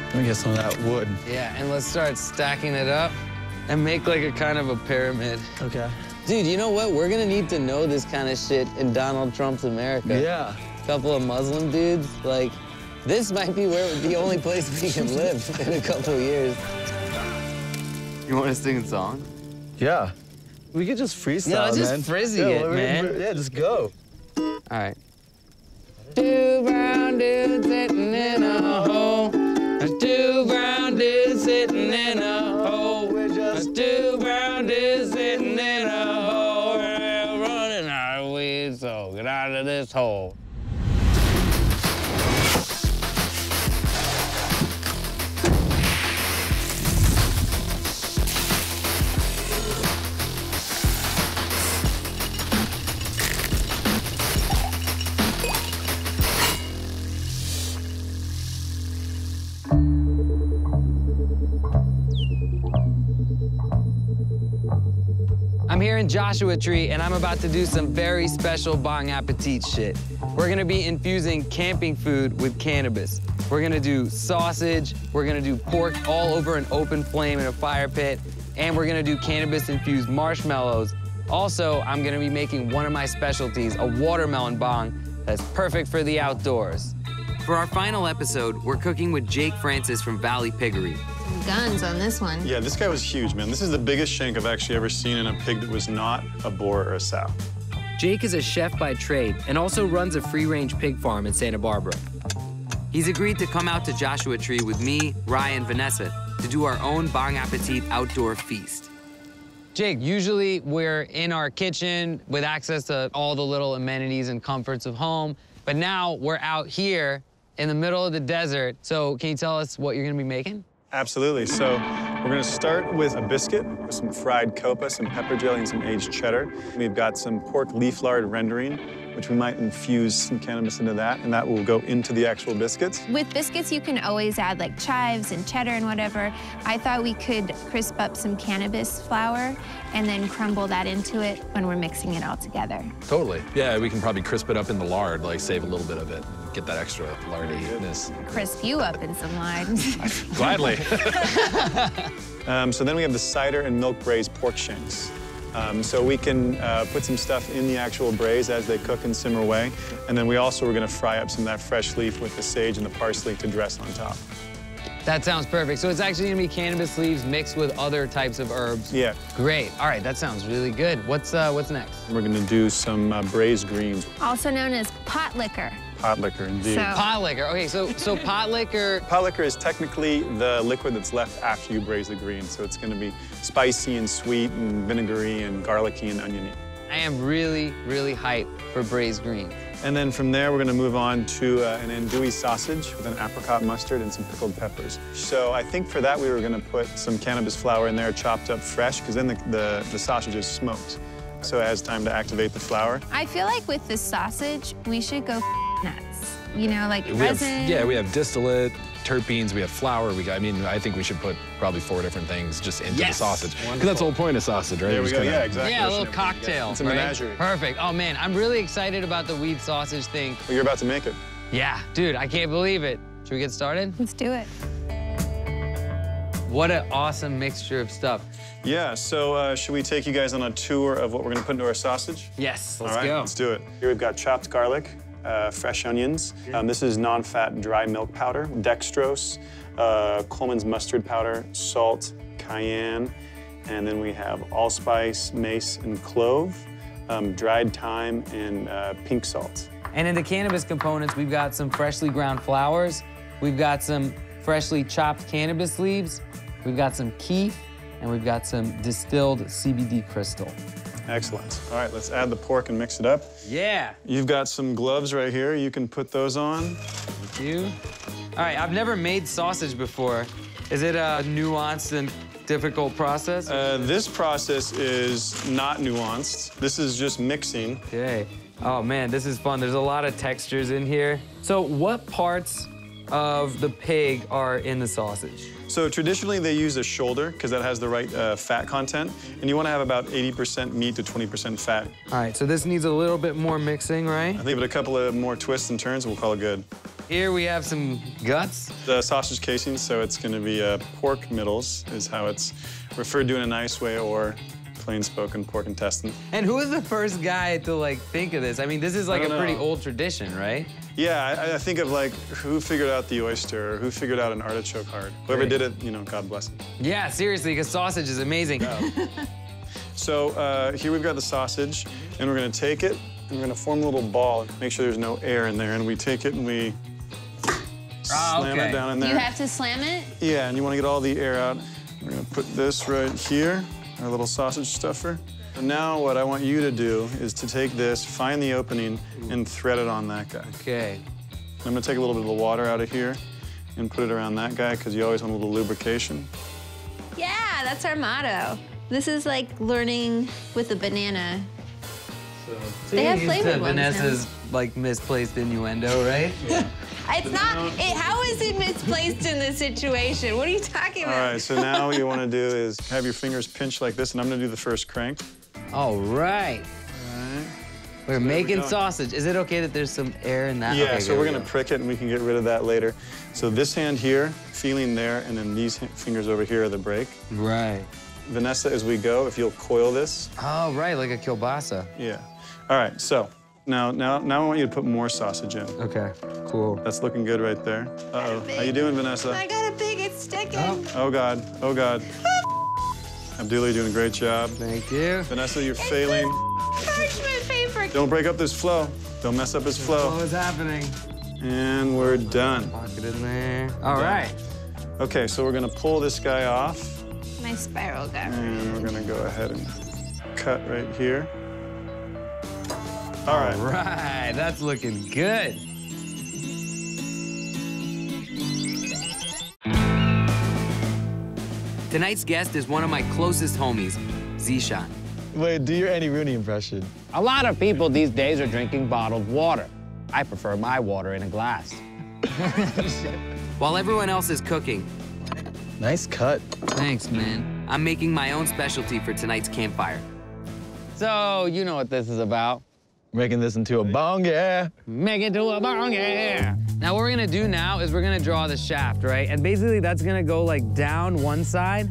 Let me get some of that wood. Yeah, and let's start stacking it up and make like a kind of a pyramid. Okay. Dude, you know what? We're gonna need to know this kind of shit in Donald Trump's America. Yeah. A couple of Muslim dudes, like, this might be the only place we can live in a couple of years. You want to sing a song? Yeah. We could just freestyle, no, just man. frizzy it, man. Yeah, just go. All right. Two brown dudes sitting in a hole. Two brown dudes sitting in a hole. Two brown dudes sitting in a hole. We're running out of weed, so get out of this hole. I'm here in Joshua Tree, and I'm about to do some very special Bon Appetit shit. We're gonna be infusing camping food with cannabis. We're gonna do sausage, we're gonna do pork all over an open flame in a fire pit, and we're gonna do cannabis-infused marshmallows. Also, I'm gonna be making one of my specialties, a watermelon bong that's perfect for the outdoors. For our final episode, we're cooking with Jake Francis from Valley Piggery. Guns on this one. Yeah, this guy was huge, man. This is the biggest shank I've actually ever seen in a pig that was not a boar or a sow. Jake is a chef by trade and also runs a free-range pig farm in Santa Barbara. He's agreed to come out to Joshua Tree with me, Ryan, and Vanessa to do our own Bon Appetit outdoor feast. Jake, usually we're in our kitchen with access to all the little amenities and comforts of home, but now we're out here in the middle of the desert. So can you tell us what you're gonna be making? Absolutely. So we're gonna start with a biscuit with some fried copa, some pepper jelly, and some aged cheddar. We've got some pork leaf lard rendering, which we might infuse some cannabis into that, and that will go into the actual biscuits. With biscuits, you can always add like chives and cheddar and whatever. I thought we could crisp up some cannabis flour and then crumble that into it when we're mixing it all together. Totally. Yeah, we can probably crisp it up in the lard, like save a little bit of it, get that extra lardiness. Crisp you up in some lard. Gladly. So then we have the cider and milk braised pork shanks. So we can put some stuff in the actual braise as they cook and simmer away. And then we also are gonna fry up some of that fresh leaf with the sage and the parsley to dress on top. That sounds perfect. So it's actually gonna be cannabis leaves mixed with other types of herbs. Yeah. Great. All right, that sounds really good. What's next? We're gonna do some braised greens. Also known as pot liquor. Pot liquor, indeed. So- Pot liquor. Okay, so pot liquor. Pot liquor is technically the liquid that's left after you braise the greens. So it's gonna be spicy and sweet and vinegary and garlicky and oniony. I am really, really hyped for braised greens. And then from there, we're gonna move on to an andouille sausage with an apricot mustard and some pickled peppers. So I think for that, we were gonna put some cannabis flour in there, chopped up fresh, because then the sausage is smoked. So it has time to activate the flour. I feel like with this sausage, we should go nuts. You know, like resin. We have distillate, terpenes, we have flour. I think we should put probably 4 different things just into the sausage. Because that's the whole point of sausage, right? There we go, yeah, exactly. Yeah, a little cocktail. It's a right? menagerie. Perfect. Oh, man, I'm really excited about the weed sausage thing. Well, you're about to make it. Yeah, dude, I can't believe it. Should we get started? Let's do it. What an awesome mixture of stuff. Yeah, so should we take you guys on a tour of what we're gonna put into our sausage? Yes, let's All right, go. let's do it. Here we've got chopped garlic, fresh onions. This is non-fat dry milk powder, dextrose, Coleman's mustard powder, salt, cayenne, and then we have allspice, mace, and clove, dried thyme, and pink salt. And in the cannabis components, we've got some freshly ground flowers, we've got some freshly chopped cannabis leaves, we've got some kief, and we've got some distilled CBD crystal. Excellent. All right, let's add the pork and mix it up. Yeah. You've got some gloves right here. You can put those on. Thank you. All right, I've never made sausage before. Is it a nuanced and difficult process? This process is not nuanced. This is just mixing. Okay. Oh, man, this is fun. There's a lot of textures in here. So what parts of the pig are in the sausage? So traditionally, they use a shoulder because that has the right fat content. And you want to have about 80% meat to 20% fat. All right, so this needs a little bit more mixing, right? I think with a couple of more twists and turns, we'll call it good. Here we have some guts. The sausage casing, so it's going to be pork middles is how it's referred to in a nice way, or plain spoken pork intestine. And who was the first guy to like think of this? I mean, this is like a pretty old tradition, right? Yeah, I think of like who figured out the oyster, or who figured out an artichoke heart. Whoever did it, you know, God bless him. Yeah, seriously, because sausage is amazing. So here we've got the sausage, and we're gonna take it, and we're gonna form a little ball, make sure there's no air in there, and we take it and we slam it down in there. You have to slam it? Yeah, and you wanna get all the air out. We're gonna put this right here, our little sausage stuffer. And now what I want you to do is to take this, find the opening, and thread it on that guy. Okay. I'm gonna take a little bit of the water out of here and put it around that guy, because you always want a little lubrication. Yeah, that's our motto. This is like learning with a banana. They have flavored ones now. Vanessa's like misplaced innuendo, right? Yeah. It's not, how is it misplaced in this situation? What are you talking about? All right, so now what you want to do is have your fingers pinched like this, and I'm going to do the first crank. All right. We're making sausage. Is it okay that there's some air in that? Yeah, okay, so we're going to prick it, and we can get rid of that later. So this hand here, feeling there, and then these fingers over here are the brake. Right. Vanessa, as we go, if you'll coil this. Oh, right, like a kielbasa. Yeah. All right, so now I want you to put more sausage in. Okay, cool. That's looking good right there. Uh-oh. How you doing, Vanessa? I got a pig, it's sticking. Oh, God. Oh, God. Abdullah, you're doing a great job. Thank you. Vanessa, you're failing. Parchment paper. Don't break up this flow. Don't mess up his flow. What is happening? And we're done. Lock it in there. All right. Okay, so we're gonna pull this guy off. My spiral got And we're gonna go ahead and cut right here. All right. All right, that's looking good. Tonight's guest is one of my closest homies, ZeShan. Wait, do your Andy Rooney impression. A lot of people these days are drinking bottled water. I prefer my water in a glass. While everyone else is cooking, Nice cut. thanks, man, I'm making my own specialty for tonight's campfire. So, you know what this is about. Making this into a bong, yeah. Make it to a bong, yeah. Now, what we're gonna do now is we're gonna draw the shaft, right? And basically, that's gonna go like down one side,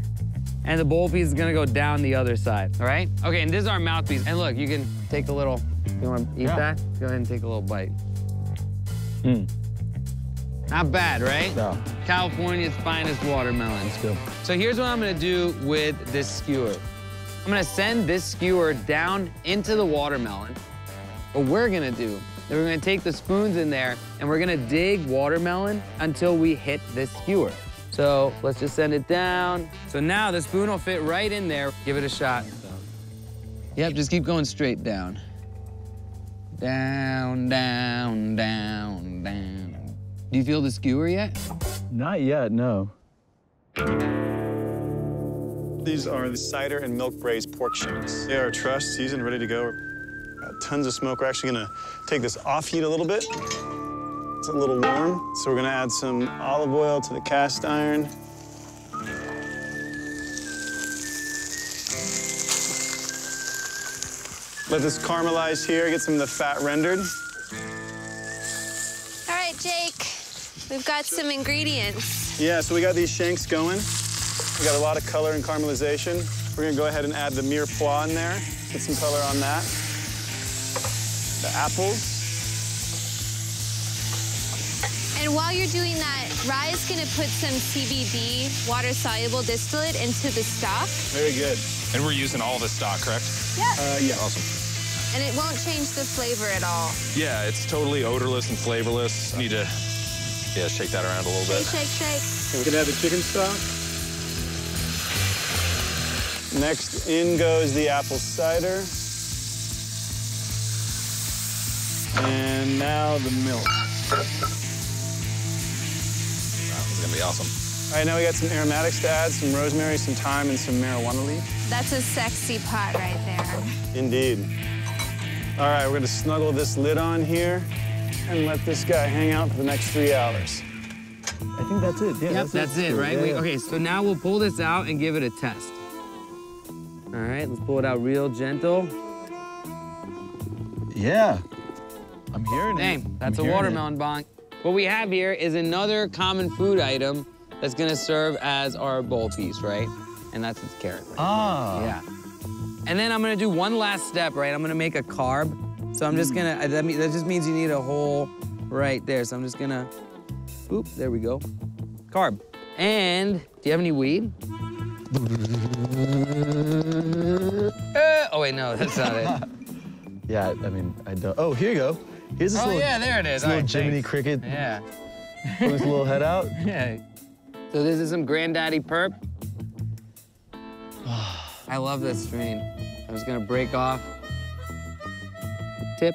and the bowl piece is gonna go down the other side, all right? Okay, and this is our mouthpiece. And look, you can take a little, you wanna eat that? Go ahead and take a little bite. Not bad, right? No. California's finest watermelon. Let's go. So here's what I'm gonna do with this skewer. I'm gonna send this skewer down into the watermelon. What we're gonna do is we're gonna take the spoons in there and we're gonna dig watermelon until we hit this skewer. So let's just send it down. So now the spoon will fit right in there. Give it a shot. Yep, just keep going straight down. Down, down, down, down. Do you feel the skewer yet? Not yet, no. These are the cider and milk braised pork shanks. They are trussed, seasoned, ready to go. Got tons of smoke. We're actually gonna take this off heat a little bit. It's a little warm, so we're gonna add some olive oil to the cast iron. Let this caramelize here, get some of the fat rendered. All right, Jake, we've got some ingredients. Yeah, so we got these shanks going. We got a lot of color and caramelization. We're gonna go ahead and add the mirepoix in there. Get some color on that. The apples. And while you're doing that, Rye's gonna put some CBD, water-soluble distillate, into the stock. Very good. And we're using all this stock, correct? Yeah. Yeah. Awesome. And it won't change the flavor at all. Yeah, it's totally odorless and flavorless. Need to, shake that around a little bit. Shake, shake, shake. We can add the chicken stock. Next, in goes the apple cider. And now the milk. This is gonna be awesome. All right, now we got some aromatics to add, some rosemary, some thyme, and some marijuana leaf. That's a sexy pot right there. Indeed. All right, we're gonna snuggle this lid on here and let this guy hang out for the next 3 hours. I think that's it. Yeah, Yep, that's it, right? Yeah, yeah. Okay, so now we'll pull this out and give it a test. All right, let's pull it out real gentle. Yeah. I'm hearing it. Dang, that's I'm a hearing watermelon bonk. what we have here is another common food item that's gonna serve as our bowl piece, right? And that's its carrot. Ah. Yeah. And then I'm gonna do one last step, right? I'm gonna make a carb. So I'm just gonna, that just means you need a hole right there. So I'm just gonna, oop, there we go. Carb. And, do you have any weed? Oh wait, no, that's not it. Yeah, I mean, I don't. Oh, here you go. Here's this Oh little, yeah, there it is. this little All right, Jiminy thanks. Cricket. Yeah. Put his little head out. Yeah. So this is some Granddaddy Perp. I love this strain. I'm just gonna break off. Tip.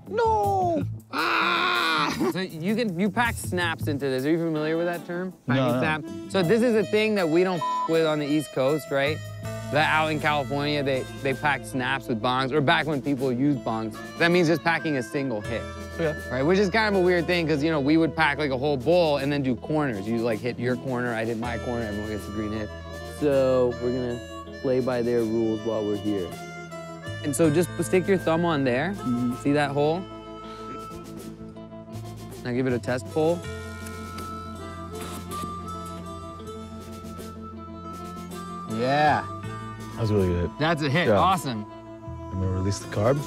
No! Ah! So you pack snaps into this. Are you familiar with that term? Packing No. snap? So this is a thing that we don't with on the East Coast, right? That out in California, they pack snaps with bongs, or back when people used bongs. That means just packing a single hit. Okay. Right, which is kind of a weird thing, because, you know, we would pack like a whole bowl and then do corners. You like hit your corner, I hit my corner, everyone gets a green hit. So we're gonna play by their rules while we're here. And so just stick your thumb on there. See that hole? Now give it a test pull. Yeah, That was really good. that's a hit, Yeah. awesome. I'm gonna release the carb.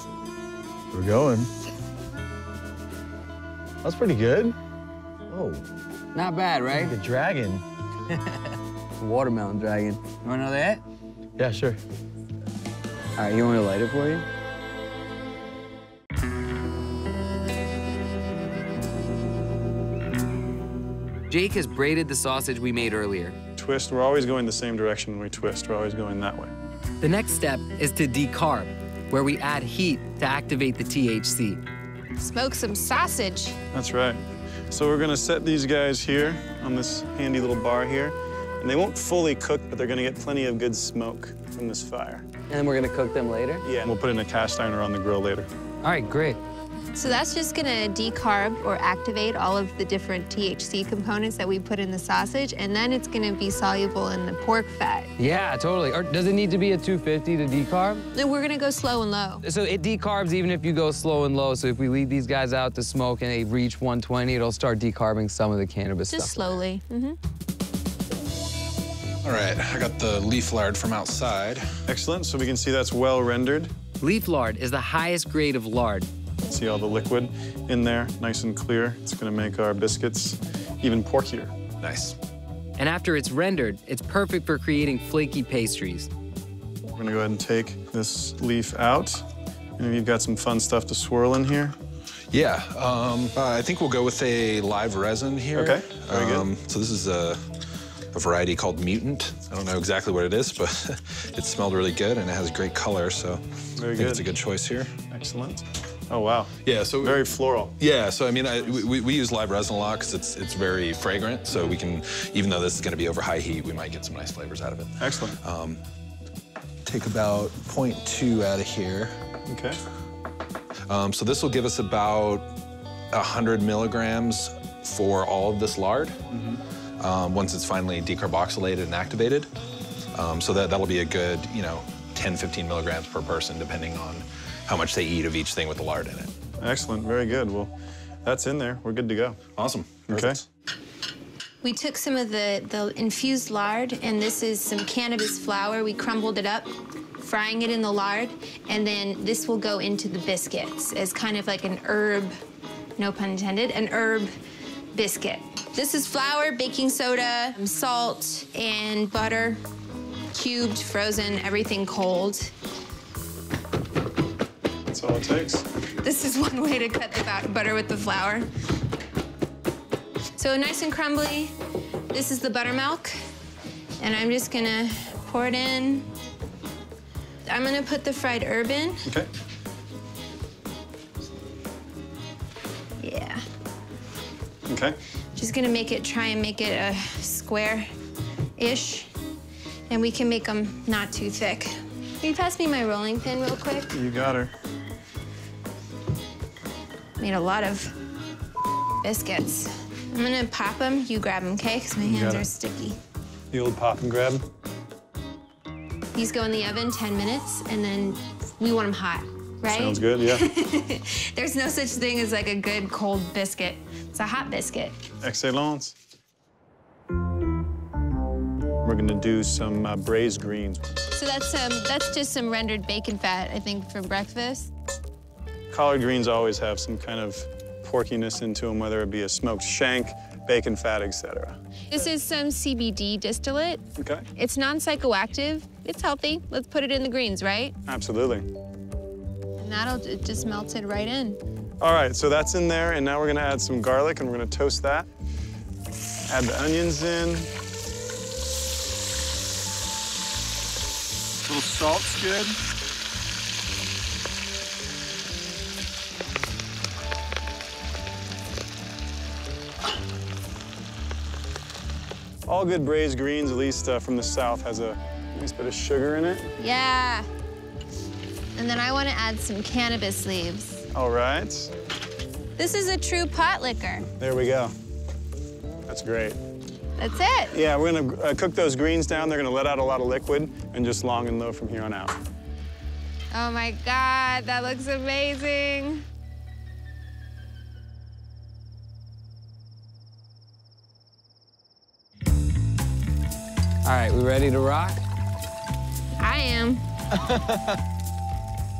We're going. That's pretty good. Oh, Not bad, right? like a dragon. Watermelon dragon. You wanna know that? Yeah, sure. All right, you want me to light it for you? Jake has braided the sausage we made earlier. Twist, we're always going the same direction when we twist. We're always going that way. The next step is to decarb, where we add heat to activate the THC. Smoke some sausage. That's right. So we're gonna set these guys here on this handy little bar here. And they won't fully cook, but they're gonna get plenty of good smoke from this fire. And then we're gonna cook them later? Yeah, and we'll put it in a cast iron or on the grill later. All right, great. So that's just gonna decarb or activate all of the different THC components that we put in the sausage, and then it's gonna be soluble in the pork fat. Yeah, totally. Or does it need to be a 250 to decarb? Then we're gonna go slow and low. So it decarbs even if you go slow and low. So if we leave these guys out to smoke and they reach 120, it'll start decarbing some of the cannabis Just stuff. slowly. All right, I got the leaf lard from outside. Excellent, so we can see that's well rendered. Leaf lard is the highest grade of lard. See all the liquid in there, nice and clear. It's gonna make our biscuits even porkier. Nice. And after it's rendered, it's perfect for creating flaky pastries. We're gonna go ahead and take this leaf out. And you've got some fun stuff to swirl in here. Yeah, I think we'll go with a live resin here. Okay, very good. So this is a variety called Mutant. I don't know exactly what it is, but it smelled really good and it has great color, so Very I think good. it's a good choice here. Excellent. Oh, wow. Yeah, so Very floral. Yeah, so I mean, we use live resin a lot because it's very fragrant. So we can, even though this is going to be over high heat, we might get some nice flavors out of it. Excellent. Take about 0.2 out of here. Okay. So this will give us about 100 milligrams for all of this lard. Once it's finally decarboxylated and activated. So that'll be a good, 10, 15 milligrams per person, depending on how much they eat of each thing with the lard in it. Excellent, very good. Well, that's in there. We're good to go. Awesome. Okay. Perfect. We took some of the infused lard, and this is some cannabis flour. We crumbled it up, frying it in the lard, and then this will go into the biscuits as kind of like an herb, no pun intended, an herb biscuit. This is flour, baking soda, salt, and butter, cubed, frozen, everything cold. That's all it takes. This is one way to cut the butter with the flour. So nice and crumbly. This is the buttermilk, and I'm just gonna pour it in. I'm gonna put the fried herb in. Okay. Yeah. Okay. Just gonna try and make it a square-ish, and we can make them not too thick. Can you pass me my rolling pin real quick? You got her. Made a lot of biscuits. I'm gonna pop them, you grab them, okay? Because my hands got are it. sticky. The old pop and grab. These go in the oven 10 minutes, and then we want them hot. Right? Sounds good, yeah. There's no such thing as like a good cold biscuit. It's a hot biscuit. Excellence. We're gonna do some braised greens. So that's just some rendered bacon fat, I think, for breakfast. Collard greens always have some kind of porkiness into them, whether it be a smoked shank, bacon fat, etc. This is some CBD distillate. Okay. It's non-psychoactive. It's healthy. Let's put it in the greens, right? Absolutely. And it just melted right in. All right, so that's in there, and now we're gonna add some garlic, and we're gonna toast that. Add the onions in. A little salt's good. All good braised greens, at least from the south, has a nice bit of sugar in it. Yeah. And then I want to add some cannabis leaves. All right. This is a true pot liquor. There we go. That's great. That's it. Yeah, we're gonna cook those greens down. They're gonna let out a lot of liquid and just long and low from here on out. Oh my God, that looks amazing. All right, we ready to rock? I am.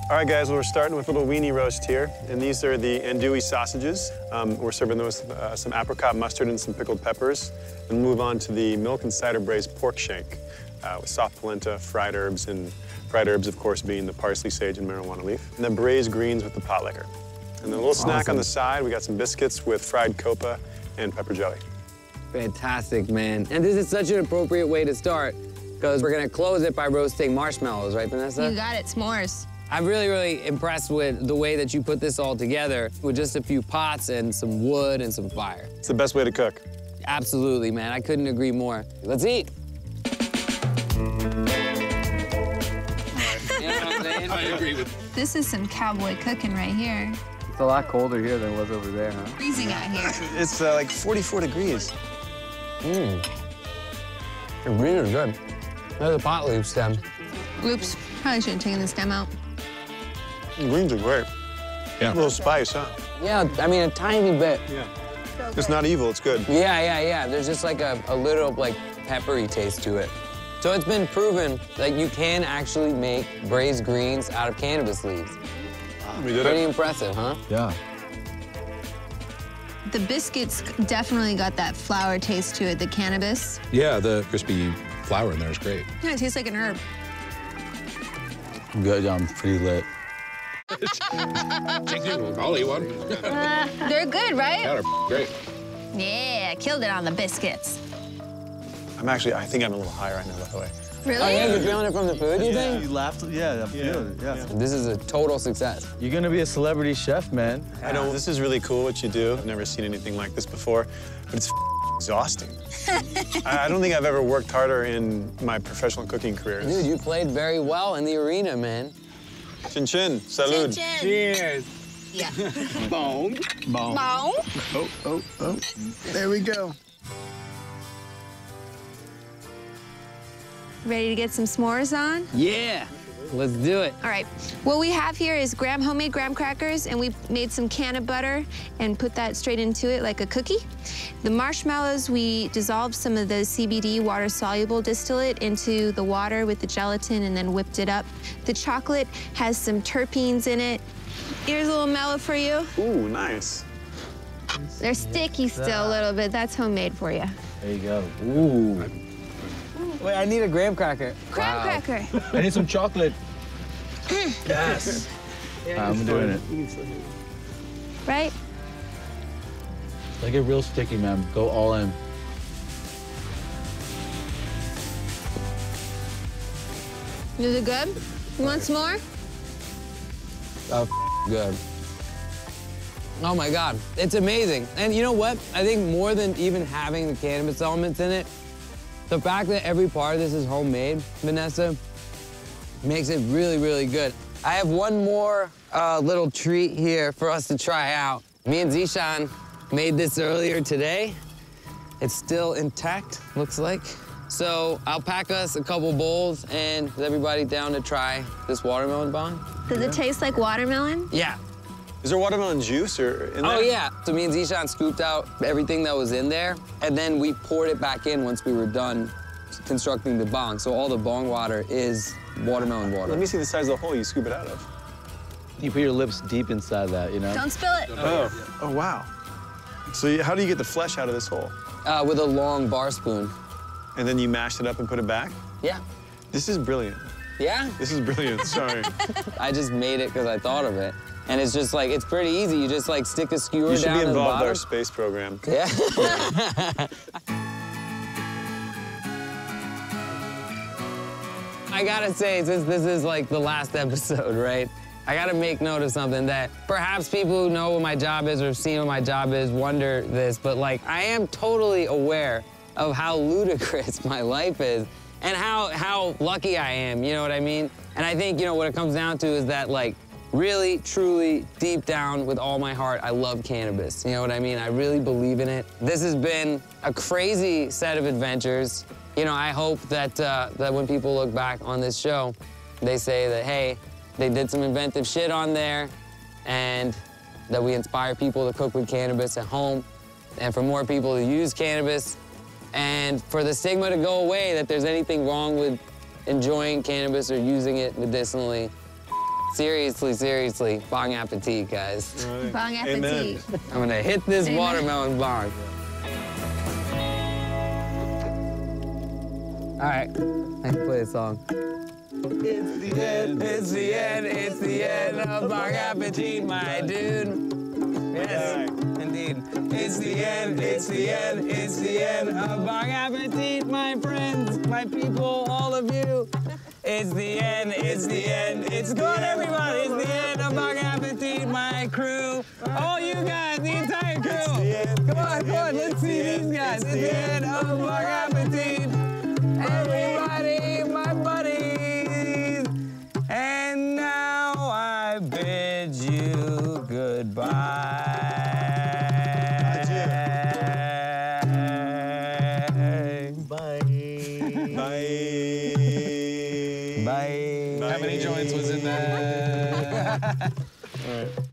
All right, guys, well, we're starting with a little weenie roast here, and these are the andouille sausages. We're serving those with some apricot mustard and some pickled peppers, and move on to the milk and cider braised pork shank with soft polenta, fried herbs, of course, being the parsley, sage, and marijuana leaf, and then braised greens with the pot liquor. And then a little snack on the side, we got some biscuits with fried copa and pepper jelly. Fantastic, man. And this is such an appropriate way to start, because we're gonna close it by roasting marshmallows, right, Vanessa? You got it, s'mores. I'm really, really impressed with the way that you put this all together with just a few pots and some wood and some fire. It's the best way to cook. Absolutely, man. I couldn't agree more. Let's eat. I agree with. This is some cowboy cooking right here. It's a lot colder here than it was over there, huh? Freezing out here. It's like 44 degrees. Mmm. The greens are good. There's a pot leaf stem. Oops, probably should have taken the stem out. The greens are great. Yeah. A little spice, huh? Yeah, I mean, a tiny bit. Yeah. It's not evil, it's good. Yeah. There's just like a little, like, peppery taste to it. So it's been proven that you can actually make braised greens out of cannabis leaves. We did Pretty it. impressive, huh? Yeah. The biscuits definitely got that flour taste to it, the cannabis. Yeah, the crispy flour in there is great. Yeah, it tastes like an herb. Good, I'm pretty lit. I'll eat one. They're good, right? Yeah, they're great. Yeah, killed it on the biscuits. I think I'm a little high right now, by the way. Really? Oh, yeah, you're feeling it from the food, you think? You laughed? Yeah, I feel it, yeah. This is a total success. You're gonna be a celebrity chef, man. I know this is really cool what you do. I've never seen anything like this before, but it's exhausting. I don't think I've ever worked harder in my professional cooking career. Dude, you played very well in the arena, man. Chin chin, salud. Chin chin. Cheers. Yeah. Boom. Boom. Boom. Oh. There we go. Ready to get some s'mores on? Yeah, let's do it. All right. What we have here is homemade graham crackers, and we made some canna butter and put that straight into it like a cookie. The marshmallows, we dissolved some of the CBD water-soluble distillate into the water with the gelatin and then whipped it up. The chocolate has some terpenes in it. Here's a little mellow for you. Ooh, nice. They're sticky still a little bit. That's homemade for you. There you go. Ooh. Wait, I need a graham cracker. Graham cracker. I need some chocolate. Yes. I'm doing it. Right? Like it real sticky, man. Go all in. Is it good? You want some more? Oh, good. Oh my God, it's amazing. And you know what? I think more than even having the cannabis elements in it, the fact that every part of this is homemade, Vanessa, makes it really, really good. I have one more little treat here for us to try out. Me and ZeShan made this earlier today. It's still intact, looks like. So I'll pack us a couple bowls, and is everybody down to try this watermelon bong? Does it taste like watermelon? Yeah. Is there watermelon juice or in there? Oh, yeah. So me and ZeShan scooped out everything that was in there, and then we poured it back in once we were done constructing the bong. So all the bong water is watermelon water. Let me see the size of the hole you scoop it out of. You put your lips deep inside that, you know? Don't spill it. Oh, wow. So how do you get the flesh out of this hole? With a long bar spoon. And then you mash it up and put it back? Yeah. This is brilliant. Yeah? This is brilliant, sorry. I just made it because I thought of it. And it's just like, it's pretty easy. You just like stick a skewer You should down be to the involved bottom. in our space program. Yeah. I gotta say, since this is like the last episode, right? I gotta make note of something that perhaps people who know what my job is or have seen what my job is wonder this, but like I am totally aware of how ludicrous my life is and how lucky I am, you know what I mean? And I think, you know, what it comes down to is that like really, truly, deep down with all my heart, I love cannabis, you know what I mean? I really believe in it. This has been a crazy set of adventures. You know, I hope that, that when people look back on this show, they say that, hey, they did some inventive shit on there, and that we inspire people to cook with cannabis at home, and for more people to use cannabis, and for the stigma to go away that there's anything wrong with enjoying cannabis or using it medicinally. Seriously, seriously, bon appetit, guys. Right. Bon appetit. Amen. I'm gonna hit this Amen. watermelon bong. All right, I can play a song. It's the end, it's the end, it's the end of bon appetit, my dude. Yes, indeed. It's the end, it's the end, it's the end of bon appetit, my friends, my people, all of you. It's the end, it's the end, it's good, everybody. It's the end of bon appetit, my crew. All you guys, the entire crew. Come on, let's see these guys. It's the end of bon appetit. Everybody, my buddies. And now I bid you goodbye. Bye. Bye. How many joints was in that? All right.